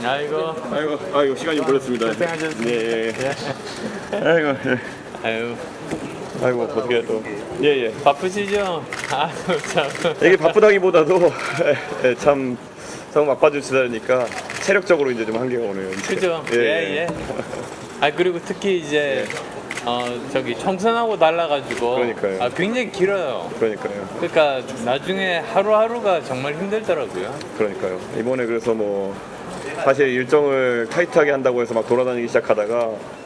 아이고 시간이 걸렸습니다. 고생하셨습니다. 예. 아이고 예. 아유, 아이고 어떻게 또 예예. 바쁘시죠? 아유, 참. 이게 바쁘다기보다도 참 막봐주시다니까 체력적으로 이제 좀 한계가 오네요. 이제. 그죠? 예. 아, 그리고 특히 이제, 저기 총선하고 달라가지고. 그러니까요. 아, 굉장히 길어요. 그러니까요. 그러니까 나중에 하루하루가 정말 힘들더라고요. 그러니까요. 이번에 그래서 뭐 사실 일정을 타이트하게 한다고 해서 막 돌아다니기 시작하다가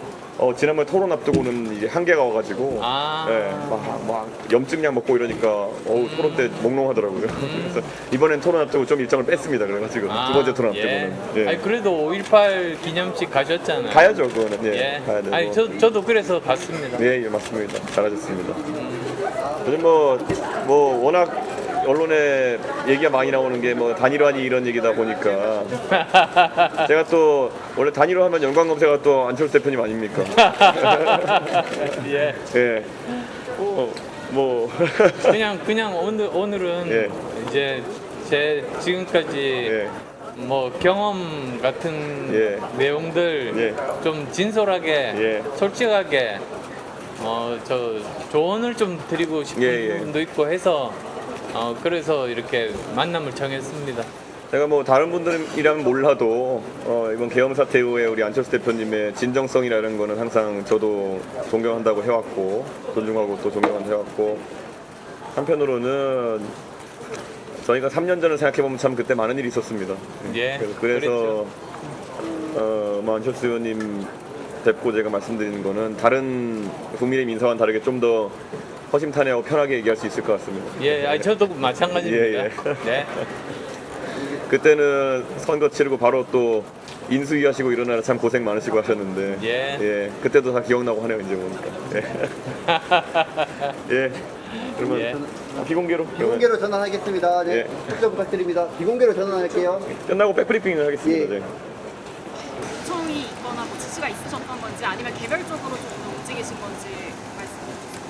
지난번 토론 앞두고는 이제 한계가 와가지고 막 염증약 먹고 이러니까 토론 때 몽롱하더라고요. 그래서 이번엔 토론 앞두고 좀 일정을 뺐습니다. 그래가지고 두 번째 토론 앞두고는. 예. 아니, 그래도 5.18 기념식 가셨잖아요. 가야죠 그거는. 예. 예. 가야 되고. 아니, 저도 그래서 갔습니다. 예, 맞습니다. 잘하셨습니다. 요즘 뭐 워낙 언론에 얘기가 많이 나오는 게 뭐 단일화니 이런 얘기다 보니까 제가 또 원래 단일화하면 연관 검색어가 또 안철수 대표님 아닙니까? 예. 예. 그냥 오늘은 예. 이제 제 지금까지 예. 뭐 경험 같은 예. 내용들 예. 좀 진솔하게 예. 솔직하게 저 조언을 좀 드리고 싶은 예. 부분도 있고 해서 그래서 이렇게 만남을 정했습니다. 제가 뭐 다른 분들이라면 몰라도 이번 계엄 사태 이후에 우리 안철수 대표님의 진정성이라는 거는 항상 저도 존경한다고 해왔고 존중하고 또 존경한다고 해왔고 한편으로는 저희가 3년 전을 생각해보면 참 그때 많은 일이 있었습니다. 예, 그래서 뭐 안철수 의원님 뵙고 제가 말씀드리는 거는 다른 국민의힘 인사와는 다르게 좀 더 허심탄회하고 편하게 얘기할 수 있을 것 같습니다. 예, 아니, 저도 마찬가지입니다. 예. 네. 그때는 선거 치르고 바로 또 인수위하시고 이러느라 참 고생 많으시고 하셨는데 예. 그때도 다 기억나고 하네요 이제 보니까. 예. 그러면 비공개로 전환하겠습니다. 네. 답변 부탁드립니다. 비공개로 전환할게요. 끝나고 백브리핑을 하겠습니다. 예. 네. 요청이 있거나 뭐 지시가 있으셨던 건지 아니면 개별적으로 좀 움직이신 건지 말씀해 주세요.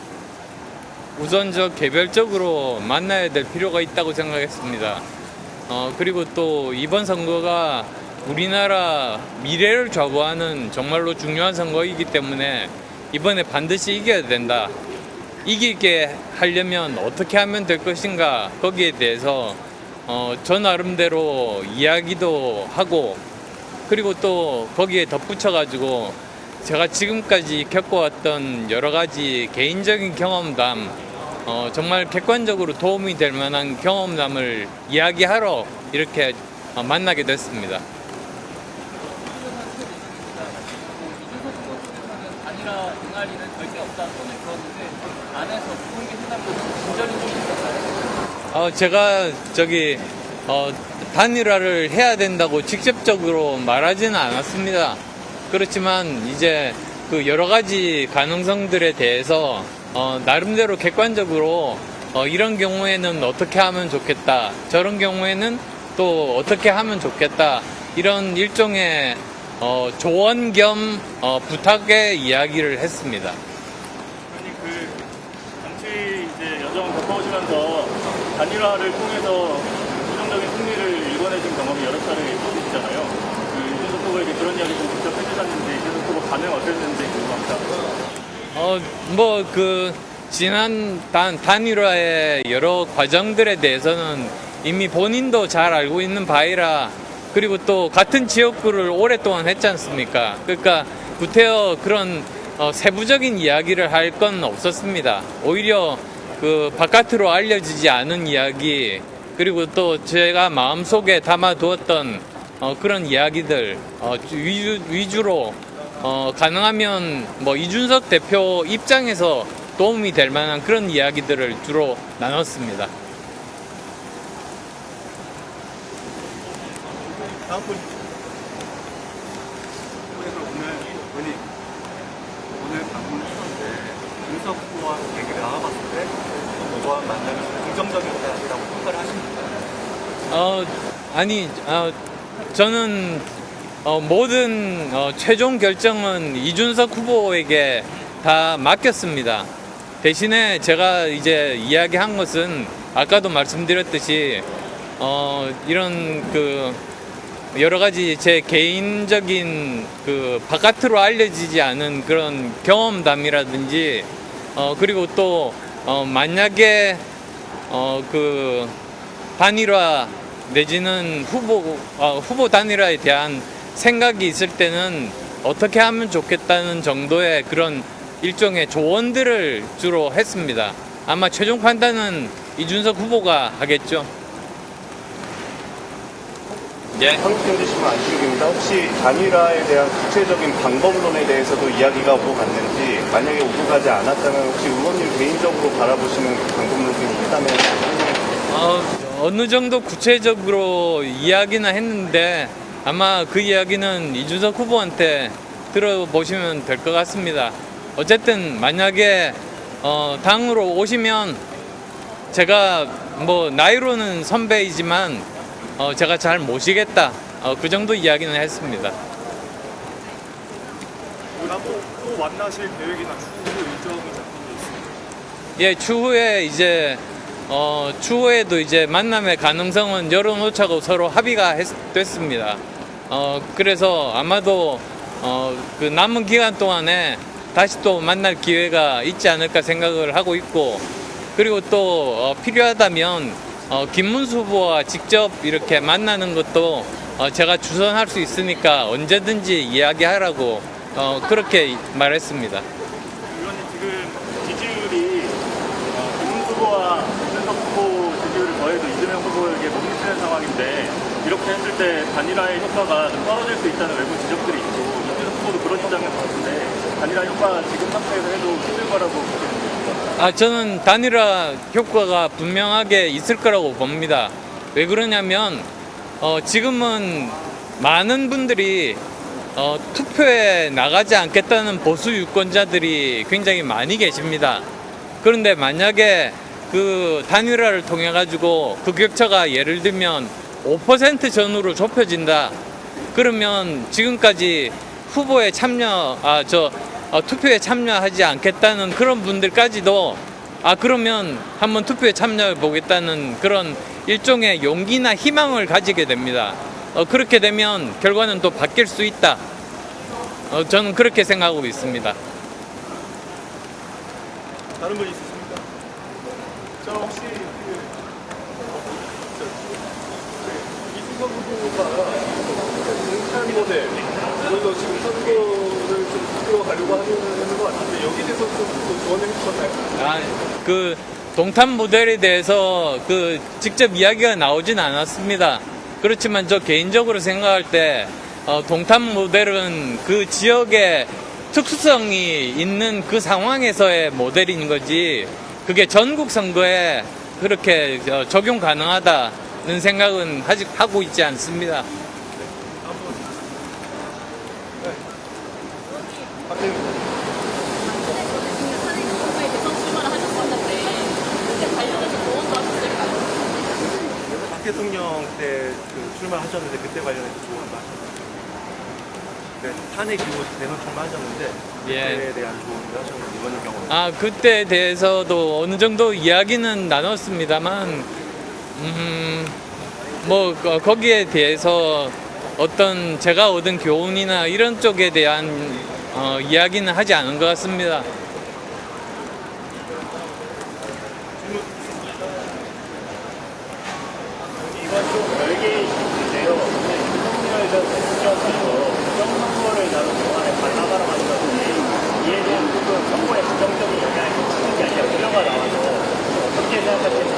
우선 개별적으로 만나야 될 필요가 있다고 생각했습니다. 그리고 또 이번 선거가 우리나라 미래를 좌우하는 정말로 중요한 선거이기 때문에 이번에 반드시 이겨야 된다. 이기게 하려면 어떻게 하면 될 것인가 거기에 대해서 저 나름대로 이야기도 하고 그리고 또 거기에 덧붙여가지고 제가 지금까지 겪어왔던 여러 가지 개인적인 경험담 정말 객관적으로 도움이 될 만한 경험담을 이야기하러 이렇게 만나게 됐습니다. 단일화 응할리는 절대 없다는 거는 그런데 안에서 공개 회담도 진전이 좀 있었나요? 제가 단일화를 해야 된다고 직접적으로 말하지는 않았습니다. 그렇지만 이제 그 여러 가지 가능성들에 대해서 나름대로 객관적으로 이런 경우에는 어떻게 하면 좋겠다. 저런 경우에는 또 어떻게 하면 좋겠다. 이런 일종의 조언 겸 부탁의 이야기를 했습니다. 아니 정치 이제 여정 겪어오시면서 단일화를 통해서 부정적인 승리를 일궈내신 경험이 여러 차례 있잖아요. 이준석 후보에게 그런 이야기 좀 직접 해주셨는지 이준석 후보 반응 어땠는지 궁금합니다. 지난 단일화의 여러 과정들에 대해서는 이미 본인도 잘 알고 있는 바이라 그리고 또 같은 지역구를 오랫동안 했지 않습니까? 그러니까 구태여 그런 세부적인 이야기를 할 건 없었습니다. 오히려 바깥으로 알려지지 않은 이야기 그리고 또 제가 마음속에 담아두었던 그런 이야기들 위주로 가능하면 뭐 이준석 대표 입장에서 도움이 될 만한 그런 이야기들을 주로 나눴습니다. 다음 분. 오늘 방문을 했었는데 윤석 후보와 얘기를 나와봤을 때 이번 만남이 긍정적이었다라고 평가를 하십니까? 저는 모든 최종 결정은 이준석 후보에게 다 맡겼습니다. 대신에 제가 이제 이야기한 것은 아까도 말씀드렸듯이 이런 여러 가지 제 개인적인 그 바깥으로 알려지지 않은 그런 경험담이라든지 그리고 또 만약에 그 단일화 내지는 후보 단일화에 대한 생각이 있을 때는 어떻게 하면 좋겠다는 정도의 그런 일종의 조언들을 주로 했습니다. 아마 최종 판단은 이준석 후보가 하겠죠. 예. 한국경제신문 안식입니다. 혹시 단일화에 대한 구체적인 방법론에 대해서도 이야기가 오고 갔는지, 만약에 오고 가지 않았다면 혹시 의원님 개인적으로 바라보시는 방법론 중에 있다면 어느 정도 구체적으로 이야기는 했는데 아마 그 이야기는 이준석 후보한테 들어보시면 될 것 같습니다. 어쨌든 만약에 당으로 오시면 제가 뭐 나이로는 선배이지만 제가 잘 모시겠다, 그 정도 이야기는 했습니다. 또 만나실 계획이나 추후 일정이 잡힌 게 있습니다. 예, 추후에 이제 추후에도 이제 만남의 가능성은 열어놓자고 서로 합의가 됐습니다. 그래서 아마도 그 남은 기간 동안에 다시 또 만날 기회가 있지 않을까 생각을 하고 있고, 그리고 또 필요하다면 김문수 후보와 직접 이렇게 만나는 것도 제가 주선할 수 있으니까 언제든지 이야기하라고 그렇게 말했습니다. 의원님 지금 지지율이 김문수 후보와 이준석 후보 지지율을 더해도 이재명 후보에게 못 미치는 상황인데, 이렇게 했을 때 단일화의 효과가 좀 떨어질 수 있다는 외부 지적들이 있고, 이준석 후보도 그런 입장을 봤는데 단일화 효과 지금 상태에서 해도 힘들 거라고 보시는데요? 저는 단일화 효과가 분명하게 있을 거라고 봅니다. 왜 그러냐면 지금은 많은 분들이 투표에 나가지 않겠다는 보수 유권자들이 굉장히 많이 계십니다. 그런데 만약에 그 단일화를 통해 가지고 그 격차가 예를 들면 5% 전후로 좁혀진다. 그러면 지금까지 후보에 투표에 참여하지 않겠다는 그런 분들까지도 그러면 한번 투표에 참여해 보겠다는 그런 일종의 용기나 희망을 가지게 됩니다. 그렇게 되면 결과는 또 바뀔 수 있다. 저는 그렇게 생각하고 있습니다. 다른 분 있으십니까? 저 혹시 이준석 후보가 공천 모델, 그래서 지금 선거를 좀 이끌어가려고 하는 것 같은데, 여기에 대해서 좀 조언을 해주셨나요? 그 동탄 모델에 대해서 그 직접 이야기가 나오진 않았습니다. 그렇지만 저 개인적으로 생각할 때 동탄 모델은 그 지역의 특수성이 있는 그 상황에서의 모델인 거지, 그게 전국 선거에 그렇게 적용 가능하다는 생각은 아직 하고 있지 않습니다. 박 대통령 때 그 출마하셨는데 그때 관련해서 조언 하셨나요? 네, 탄핵 이후 대선 출마하셨는데 그때에 대한 조언을 하셨는데 이번 경우 그때에 대해서도 어느 정도 이야기는 나눴습니다만, 뭐 거기에 대해서 어떤 제가 얻은 교훈이나 이런 쪽에 대한 이야기는 하지 않은 것 같습니다. 이건 좀 별개의 이슈인데요. 윤석열 전 대통령께서 부정선거를 다룬 동안에 발라가라 하셨는데, 이에 대한 부분 선거에 부정적인 영향이 미치는 게 아니라 우려가 나와서 어떻게 생각하시는지.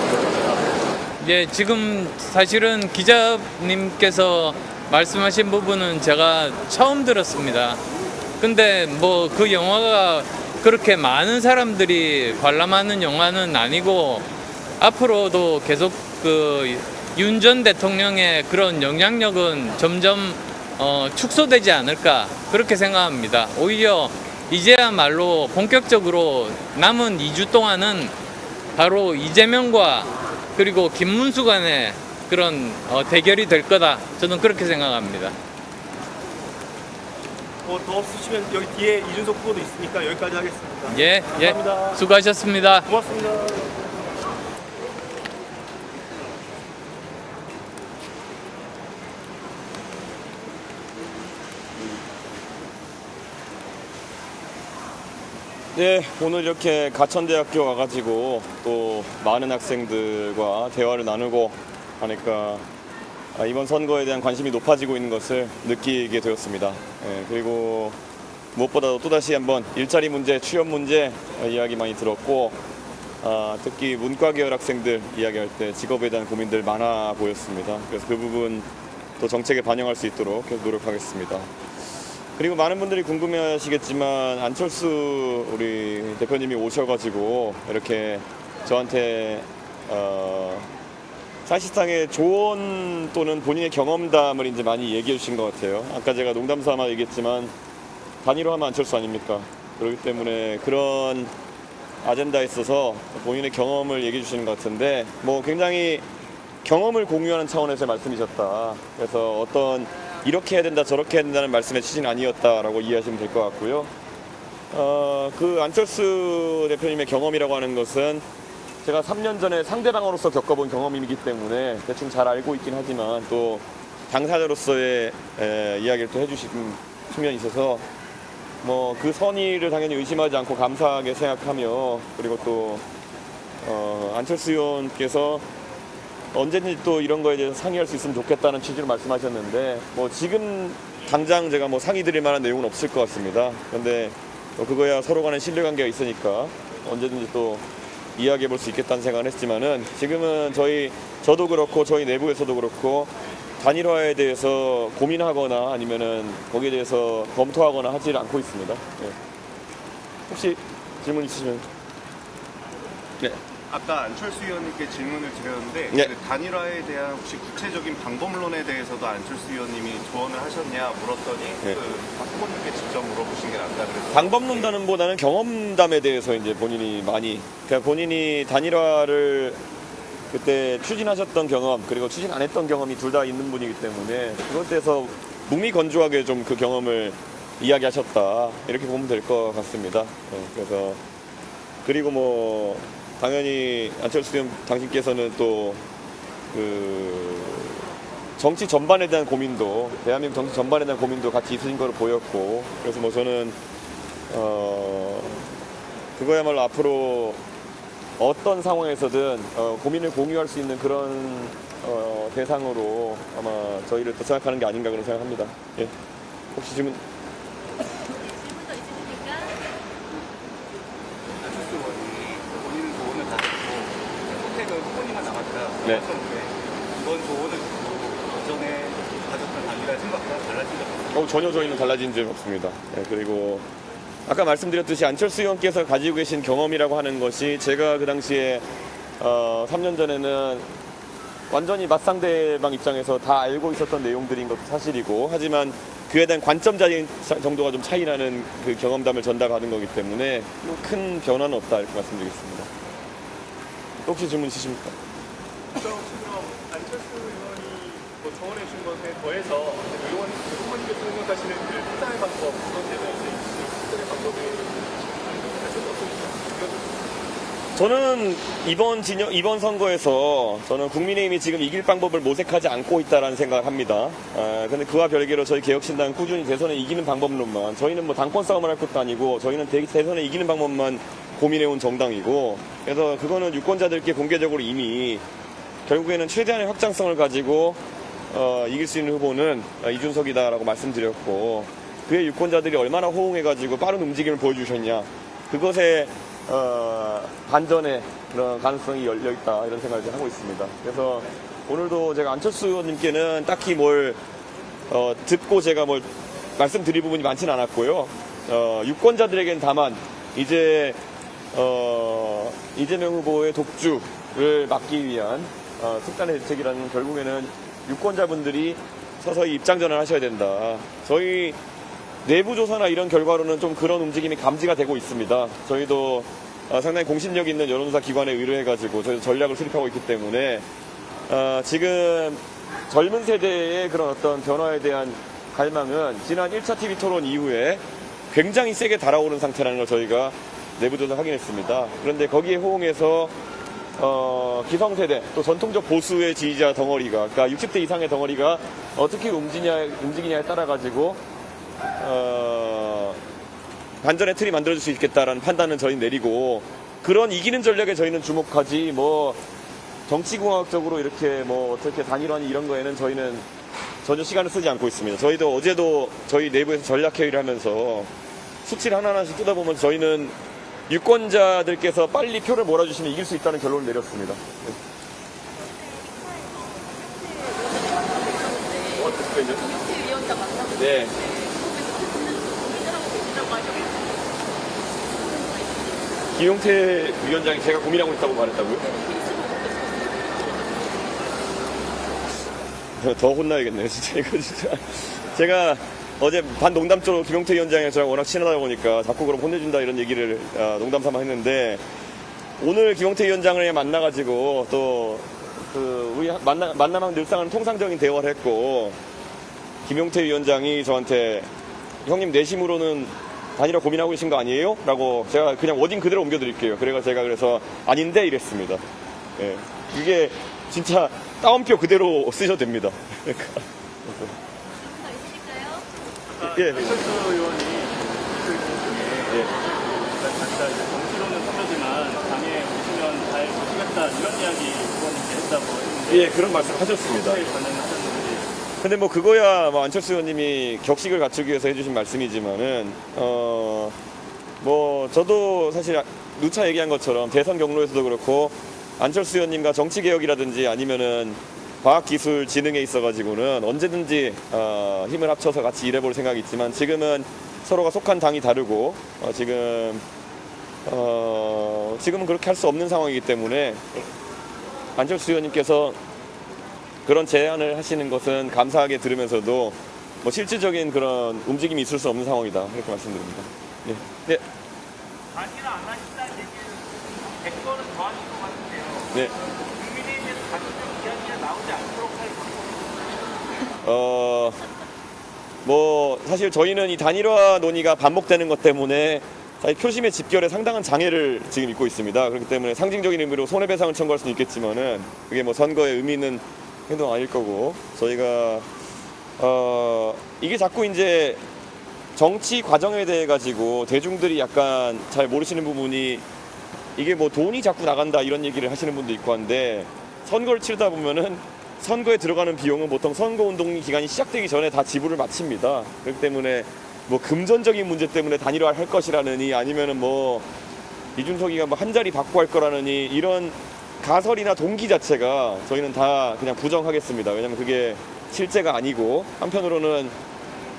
지금 사실은 기자님께서 말씀하신 부분은 제가 처음 들었습니다. 근데 뭐 그 영화가 그렇게 많은 사람들이 관람하는 영화는 아니고, 앞으로도 계속 그 윤 전 대통령의 그런 영향력은 점점 축소되지 않을까 그렇게 생각합니다. 오히려 이제야말로 본격적으로 남은 2주 동안은 바로 이재명과 그리고 김문수 간의 그런 대결이 될 거다, 저는 그렇게 생각합니다. 더 없으시면 여기 뒤에 이준석 후보도 있으니까 여기까지 하겠습니다. 예, 감사합니다. 수고하셨습니다. 고맙습니다. 네, 오늘 이렇게 가천대학교 와가지고 또 많은 학생들과 대화를 나누고 하니까 이번 선거에 대한 관심이 높아지고 있는 것을 느끼게 되었습니다. 그리고 무엇보다도 또다시 한번 일자리 문제, 취업 문제 이야기 많이 들었고 특히 문과 계열 학생들 이야기할 때 직업에 대한 고민들 많아 보였습니다. 그래서 그 부분 또 정책에 반영할 수 있도록 계속 노력하겠습니다. 그리고 많은 분들이 궁금해하시겠지만 안철수 우리 대표님이 오셔가지고 이렇게 저한테 사실상의 조언 또는 본인의 경험담을 이제 많이 얘기해 주신 것 같아요. 아까 제가 농담 삼아 얘기했지만 단일화하면 안철수 아닙니까? 그렇기 때문에 그런 아젠다에 있어서 본인의 경험을 얘기해 주시는 것 같은데 뭐 굉장히 경험을 공유하는 차원에서 말씀이셨다. 그래서 어떤 이렇게 해야 된다 저렇게 해야 된다는 말씀의 취지는 아니었다라고 이해하시면 될 것 같고요. 그 안철수 대표님의 경험이라고 하는 것은 제가 3년 전에 상대방으로서 겪어본 경험이기 때문에 대충 잘 알고 있긴 하지만 또 당사자로서의 이야기를 또 해주신 측면이 있어서 뭐 그 선의를 당연히 의심하지 않고 감사하게 생각하며 그리고 또 안철수 의원께서 언제든지 또 이런 거에 대해서 상의할 수 있으면 좋겠다는 취지로 말씀하셨는데 뭐 지금 당장 제가 뭐 상의 드릴 만한 내용은 없을 것 같습니다. 그런데 그거야 서로 간에 신뢰관계가 있으니까 언제든지 또 이야기해 볼 수 있겠다는 생각을 했지만은 지금은 저도 그렇고 저희 내부에서도 그렇고 단일화에 대해서 고민하거나 아니면은 거기에 대해서 검토하거나 하지 않고 있습니다. 네. 혹시 질문 있으시면 네. 아까 안철수 의원님께 질문을 드렸는데 네. 그 단일화에 대한 혹시 구체적인 방법론에 대해서도 안철수 의원님이 조언을 하셨냐 물었더니 네. 그 박 후보님께 직접 물어보신 게 낫다 그래서 방법론단보다는 경험담에 대해서 이제 본인이 많이 그러니까 본인이 단일화를 그때 추진하셨던 경험 그리고 추진 안 했던 경험이 둘 다 있는 분이기 때문에 그것에 대해서 묵미건조하게 좀 그 경험을 이야기하셨다 이렇게 보면 될 것 같습니다. 그래서 그리고 뭐 당연히 안철수 의원 당신께서는 또 그 정치 전반에 대한 고민도 대한민국 정치 전반에 대한 고민도 같이 있으신 거로 보였고 그래서 뭐 저는 그거야말로 앞으로 어떤 상황에서든 고민을 공유할 수 있는 그런 대상으로 아마 저희를 또 생각하는 게 아닌가 그런 생각합니다. 예. 혹시 질문? 안철수 의원이 본인 조언을 다 듣고 선택은 후보님만 남았다. 네. 이번 조언을 듣고 전에 가졌던 단일화 생각보다 달라진 적 없어요. 전혀 저희는 달라진 점 없습니다. 예, 그리고 아까 말씀드렸듯이 안철수 의원께서 가지고 계신 경험이라고 하는 것이 제가 그 당시에 3년 전에는 완전히 맞상대방 입장에서 다 알고 있었던 내용들인 것도 사실이고 하지만 그에 대한 관점적인 정도가 좀 차이 나는 그 경험담을 전달하는 거기 때문에 큰 변화는 없다 이렇게 말씀드리겠습니다. 또 혹시 질문 있으십니까? 그럼 안철수 의원이 뭐 조언해 준 것에 더해서 의원님께서 생각하시는 그 투자의 방법 그런 데는 투자의 방법이 저는 이번 선거에서 저는 국민의힘이 지금 이길 방법을 모색하지 않고 있다라는 생각을 합니다. 근데 그와 별개로 저희 개혁신당은 꾸준히 대선에 이기는 방법론만 저희는 뭐 당권 싸움을 할 것도 아니고 저희는 대선에 이기는 방법만 고민해온 정당이고 그래서 그거는 유권자들께 공개적으로 이미 결국에는 최대한의 확장성을 가지고 이길 수 있는 후보는 이준석이다라고 말씀드렸고 그의 유권자들이 얼마나 호응해가지고 빠른 움직임을 보여주셨냐 그것에 반전의 그런 가능성이 열려있다 이런 생각을 하고 있습니다. 그래서 오늘도 제가 안철수 의원님께는 딱히 뭘 듣고 제가 뭘 말씀드릴 부분이 많지는 않았고요. 유권자들에겐 다만 이제 이재명 후보의 독주를 막기 위한 특단의 대책이라는 결국에는 유권자분들이 서서히 입장전을 하셔야 된다. 저희 내부 조사나 이런 결과로는 좀 그런 움직임이 감지가 되고 있습니다. 저희도 상당히 공신력 있는 여론조사 기관에 의뢰해가지고 저희 전략을 수립하고 있기 때문에 지금 젊은 세대의 그런 어떤 변화에 대한 갈망은 지난 1차 TV 토론 이후에 굉장히 세게 달아오른 상태라는 걸 저희가 내부조사 확인했습니다. 그런데 거기에 호응해서 기성세대 또 전통적 보수의 지지자 덩어리가 그러니까 60대 이상의 덩어리가 어떻게 움직이냐에 따라 가지고 반전의 틀이 만들어질 수 있겠다라는 판단은 저희는 내리고 그런 이기는 전략에 저희는 주목하지 뭐 정치공학적으로 이렇게 뭐 어떻게 단일화니 이런 거에는 저희는 전혀 시간을 쓰지 않고 있습니다. 저희도 어제도 저희 내부에서 전략회의를 하면서 수치를 하나하나씩 뜯어보면 저희는 유권자들께서 빨리 표를 몰아주시면 이길 수 있다는 결론을 내렸습니다. 위원장 만나고 네. 기용태 위원장이 제가 고민하고 있다고 말했다고요? 더 혼나야겠네요, 진짜. 이거 진짜. 제가 어제 반농담적으로 김용태 위원장이랑 저랑 워낙 친하다 보니까 자꾸 그럼 혼내준다 이런 얘기를 농담 삼아 했는데 오늘 김용태 위원장을 만나가지고 또 우리 만나면 늘상 통상적인 대화를 했고 김용태 위원장이 저한테 형님 내심으로는 단일화 고민하고 계신 거 아니에요? 라고 제가 그냥 워딩 그대로 옮겨드릴게요. 제가 그래서 아닌데 이랬습니다. 예. 이게 진짜 따옴표 그대로 쓰셔도 됩니다. 예. 안철수 의원이 예. 자기가 이제 정치로는 선거지만 당에 오시면 잘 모시겠다 이런 이야기 의원님께 했다고 했는데 예, 그런 말씀 하셨습니다. 어떻게 반응하셨는지. 근데 뭐 그거야 뭐 안철수 의원님이 격식을 갖추기 위해서 해주신 말씀이지만은 뭐 저도 사실 누차 얘기한 것처럼 대선 경로에서도 그렇고 안철수 의원님과 정치개혁이라든지 아니면은 과학기술진흥에 있어가지고는 언제든지 힘을 합쳐서 같이 일해볼 생각이 있지만 지금은 서로가 속한 당이 다르고 지금은 그렇게 할 수 없는 상황이기 때문에 안철수 의원님께서 그런 제안을 하시는 것은 감사하게 들으면서도 뭐 실질적인 그런 움직임이 있을 수 없는 상황이다 이렇게 말씀드립니다. 네. 네. 단일화 안 하신다는 얘기는 100번은 더 하신 것 같은데요. 네. 국민의힘에서 가급적 이야기가 나오지 않도록 할 방법은 뭐 사실 저희는 이 단일화 논의가 반복되는 것 때문에 사실 표심의 집결에 상당한 장애를 지금 입고 있습니다. 그렇기 때문에 상징적인 의미로 손해배상을 청구할 수는 있겠지만은 그게 뭐 선거에 의미 있는 행동 아닐 거고 저희가 이게 자꾸 이제 정치 과정에 대해 가지고 대중들이 약간 잘 모르시는 부분이 이게 뭐 돈이 자꾸 나간다 이런 얘기를 하시는 분도 있고 한데 선거를 치르다 보면은 선거에 들어가는 비용은 보통 선거운동 기간이 시작되기 전에 다 지불을 마칩니다. 그렇기 때문에 뭐 금전적인 문제 때문에 단일화를 할 것이라느니 아니면은 뭐 이준석이가 뭐 한 자리 받고 할 거라느니 이런 가설이나 동기 자체가 저희는 다 그냥 부정하겠습니다. 왜냐면 그게 실제가 아니고 한편으로는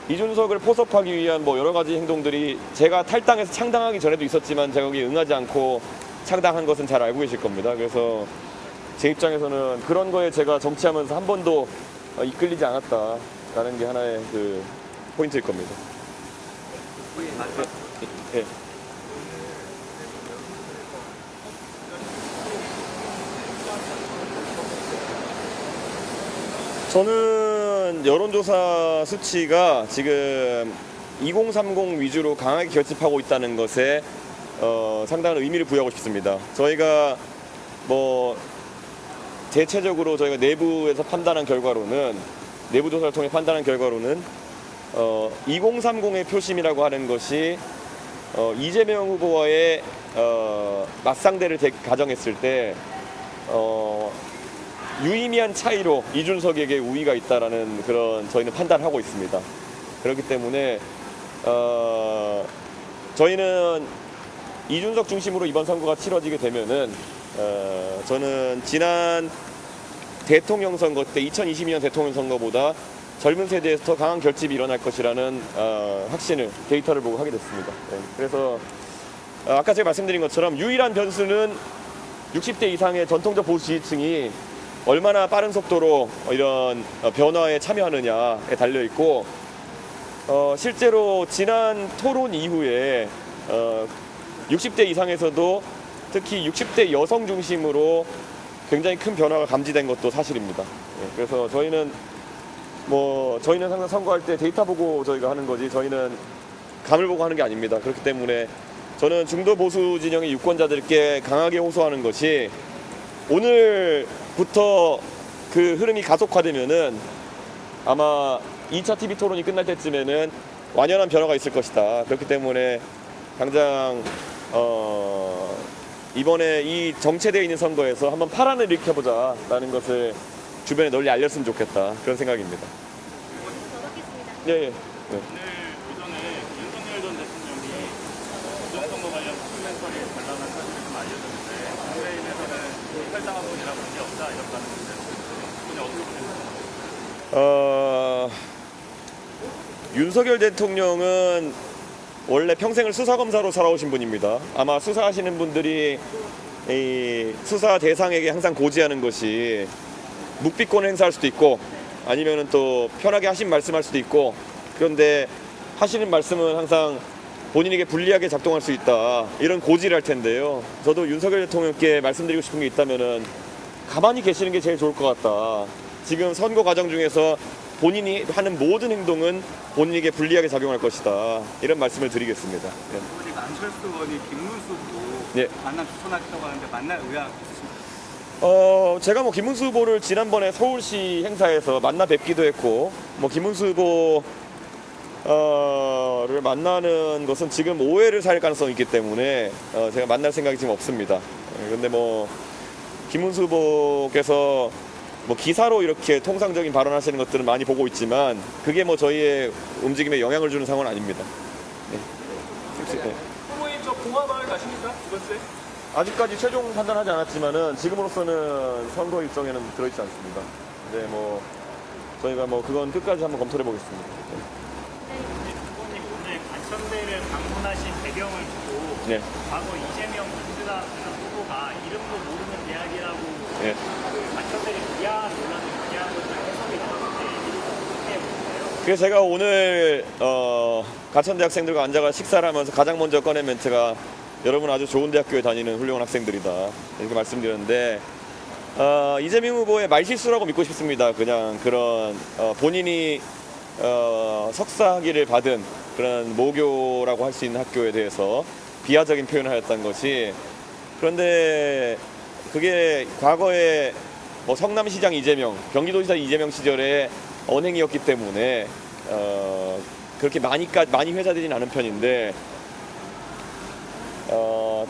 이준석을 포섭하기 위한 뭐 여러 가지 행동들이 제가 탈당해서 창당하기 전에도 있었지만 제가 거기에 응하지 않고 창당한 것은 잘 알고 계실 겁니다. 그래서 제 입장에서는 그런 거에 제가 정치하면서 한 번도 이끌리지 않았다라는 게 하나의 그 포인트일 겁니다. 네. 네. 저는 여론조사 수치가 지금 2030 위주로 강하게 결집하고 있다는 것에 상당한 의미를 부여하고 싶습니다. 저희가 뭐 대체적으로 저희가 내부에서 판단한 결과로는 내부 조사를 통해 판단한 결과로는 2030의 표심이라고 하는 것이 이재명 후보와의 맞상대를 가정했을 때 유의미한 차이로 이준석에게 우위가 있다라는 그런 저희는 판단을 하고 있습니다. 그렇기 때문에 저희는 이준석 중심으로 이번 선거가 치러지게 되면은 저는 지난 대통령 선거 때 2022년 대통령 선거보다 젊은 세대에서 더 강한 결집이 일어날 것이라는 확신을 데이터를 보고 하게 됐습니다. 네, 그래서 아까 제가 말씀드린 것처럼 유일한 변수는 60대 이상의 전통적 보수 지지층이 얼마나 빠른 속도로 이런 변화에 참여하느냐에 달려 있고 실제로 지난 토론 이후에 60대 이상에서도 특히 60대 여성 중심으로 굉장히 큰 변화가 감지된 것도 사실입니다. 그래서 저희는 항상 선거할 때 데이터 보고 저희가 하는 거지 저희는 감을 보고 하는 게 아닙니다. 그렇기 때문에 저는 중도 보수 진영의 유권자들께 강하게 호소하는 것이 오늘부터 그 흐름이 가속화되면은 아마 2차 TV 토론이 끝날 때쯤에는 완연한 변화가 있을 것이다. 그렇기 때문에 당장 이번에 이 정체되어 있는 선거에서 한번 파란을 일으켜보자라는 것을 주변에 널리 알렸으면 좋겠다, 그런 생각입니다. 예, 예. 네. 오늘 오전에 윤석열 전 대통령이 부정선거 관련 코멘터리에 관람한 사실이 좀 알려졌는데 국민의힘에서는 탈당한 분이라 문제 없다 이렇게 하는 건데 그분이 어떻게 보셨나요? 윤석열 대통령은 원래 평생을 수사검사로 살아오신 분입니다. 아마 수사하시는 분들이 이 수사 대상에게 항상 고지하는 것이 묵비권을 행사할 수도 있고 아니면은 또 편하게 하신 말씀할 수도 있고, 그런데 하시는 말씀은 항상 본인에게 불리하게 작동할 수 있다, 이런 고지를 할 텐데요. 저도 윤석열 대통령께 말씀드리고 싶은 게 있다면은 가만히 계시는 게 제일 좋을 것 같다. 지금 선거 과정 중에서 본인이 하는 모든 행동은 본인에게 불리하게 작용할 것이다, 이런 말씀을 드리겠습니다. 네. 의원님 안철수 의원이 김문수 후보 네. 만남 추천하겠다고 하는데 만날 의향 있으십니까? 제가 뭐 김문수 후보를 지난번에 서울시 행사에서 만나 뵙기도 했고, 뭐 김문수 후보를 만나는 것은 지금 오해를 살 가능성이 있기 때문에 제가 만날 생각이 지금 없습니다. 근데 뭐 김문수 후보께서 뭐 기사로 이렇게 통상적인 발언하시는 것들은 많이 보고 있지만 그게 뭐 저희의 움직임에 영향을 주는 상황은 아닙니다. 네. 네. 후보님 저 공화마을 가십니까? 이번 주에? 아직까지 최종 판단하지 않았지만은 지금으로서는 선거 일정에는 들어있지 않습니다. 네, 뭐 저희가 뭐 그건 끝까지 한번 검토해 보겠습니다. 네. 후보님 오늘 관천대를 방문하신 배경을 두고 네. 과거 이재명 민주당 후보가 이름도 모르는 대학이라고 네. 그 관천대를 비하한 논란을 비하한 것을 해석이 나왔는데 어떻게 보세요? 그래서 제가 오늘 가천대 학생들과 앉아가 식사를 하면서 가장 먼저 꺼낸 멘트가 여러분 아주 좋은 대학교에 다니는 훌륭한 학생들이다, 이렇게 말씀드렸는데 이재명 후보의 말실수라고 믿고 싶습니다. 그냥 그런 본인이 석사 학위를 받은 그런 모교라고 할 수 있는 학교에 대해서 비하적인 표현을 하였다는 것이, 그런데 그게 과거에 뭐 성남시장 이재명, 경기도지사 이재명 시절의 언행이었기 때문에 그렇게 많이 회자되진 않은 편인데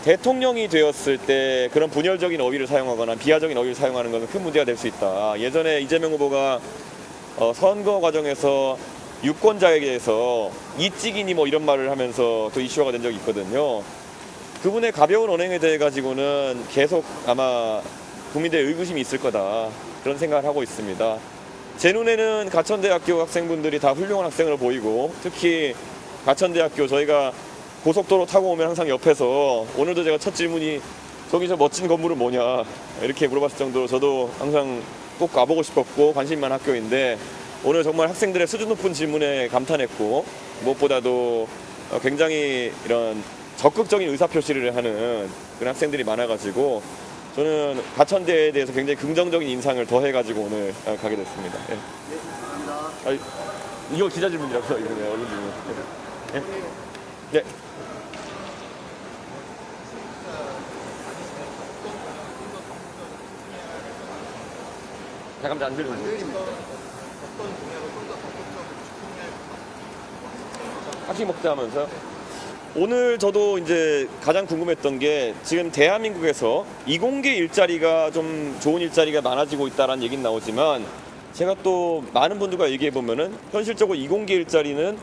대통령이 되었을 때 그런 분열적인 어휘를 사용하거나 비하적인 어휘를 사용하는 것은 큰 문제가 될 수 있다. 예전에 이재명 후보가 선거 과정에서 유권자에 대해서 이찍이니 뭐 이런 말을 하면서 또 이슈화가 된 적이 있거든요. 그분의 가벼운 언행에 대해 가지고는 계속 아마 국민들의 의구심이 있을 거다, 그런 생각을 하고 있습니다. 제 눈에는 가천대학교 학생분들이 다 훌륭한 학생으로 보이고, 특히 가천대학교 저희가 고속도로 타고 오면 항상 옆에서, 오늘도 제가 첫 질문이 저기 저 멋진 건물은 뭐냐 이렇게 물어봤을 정도로 저도 항상 꼭 가보고 싶었고 관심 많은 학교인데, 오늘 정말 학생들의 수준 높은 질문에 감탄했고, 무엇보다도 굉장히 이런 적극적인 의사표시를 하는 그런 학생들이 많아가지고 저는 가천대에 대해서 굉장히 긍정적인 인상을 더해가지고 오늘 가게 됐습니다. 예. 네, 감사합니다. 이거 기자 질문이라고요, 이번에 언론 질문. 예. 네. 잠깐만 안 들리는데. 학식 먹자 하면서요? 오늘 저도 이제 가장 궁금했던 게, 지금 대한민국에서 이공계 일자리가 좀 좋은 일자리가 많아지고 있다는 얘기는 나오지만, 제가 또 많은 분들과 얘기해 보면은 현실적으로 이공계 일자리는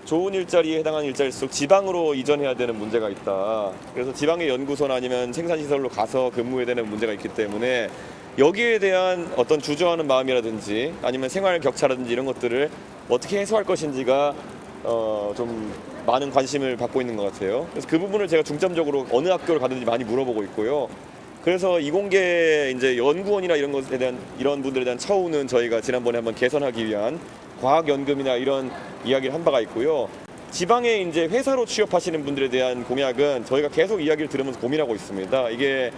좋은 일자리에 해당하는 일자리일수록 지방으로 이전해야 되는 문제가 있다. 그래서 지방의 연구소나 아니면 생산시설로 가서 근무해야 되는 문제가 있기 때문에 여기에 대한 어떤 주저하는 마음이라든지 아니면 생활 격차라든지 이런 것들을 어떻게 해소할 것인지가 좀 많은 관심을 받고 있는 것 같아요. 그래서 그 부분을 제가 중점적으로 어느 학교를 가든지 많이 물어보고 있고요. 그래서 이공계 이제 연구원이나 이런 것에 대한, 이런 분들에 대한 처우는 저희가 지난번에 한번 개선하기 위한 과학연금이나 이런 이야기를 한 바가 있고요. 지방에 이제 회사로 취업하시는 분들에 대한 공약은 저희가 계속 이야기를 들으면서 고민하고 있습니다. 이게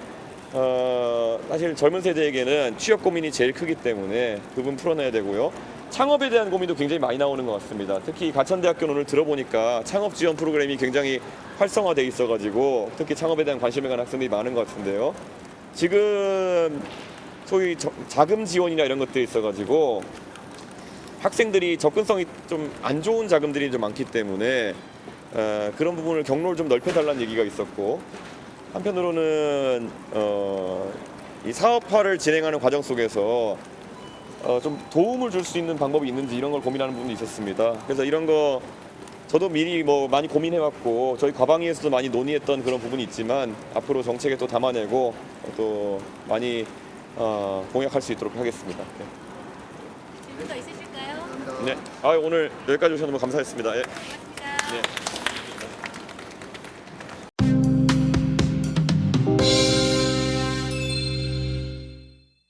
사실 젊은 세대에게는 취업 고민이 제일 크기 때문에 그 부분 풀어내야 되고요. 창업에 대한 고민도 굉장히 많이 나오는 것 같습니다. 특히 가천대학교는 오늘 들어보니까 창업 지원 프로그램이 굉장히 활성화돼 있어가지고 특히 창업에 대한 관심을 가는 학생들이 많은 것 같은데요. 지금 소위 자금 지원이나 이런 것들이 있어가지고 학생들이 접근성이 좀 안 좋은 자금들이 좀 많기 때문에 그런 부분을 경로를 좀 넓혀달라는 얘기가 있었고, 한편으로는 이 사업화를 진행하는 과정 속에서 좀 도움을 줄 수 있는 방법이 있는지 이런 걸 고민하는 부분이 있었습니다. 그래서 이런 거 저도 미리 뭐 많이 고민해왔고 저희 과방위에서도 많이 논의했던 그런 부분이 있지만 앞으로 정책에 또 담아내고 또 많이 공약할 수 있도록 하겠습니다. 질문 더 있으실까요? 네. 오늘 여기까지 오셔서 너무 감사했습니다. 예. 고맙습니다. 네.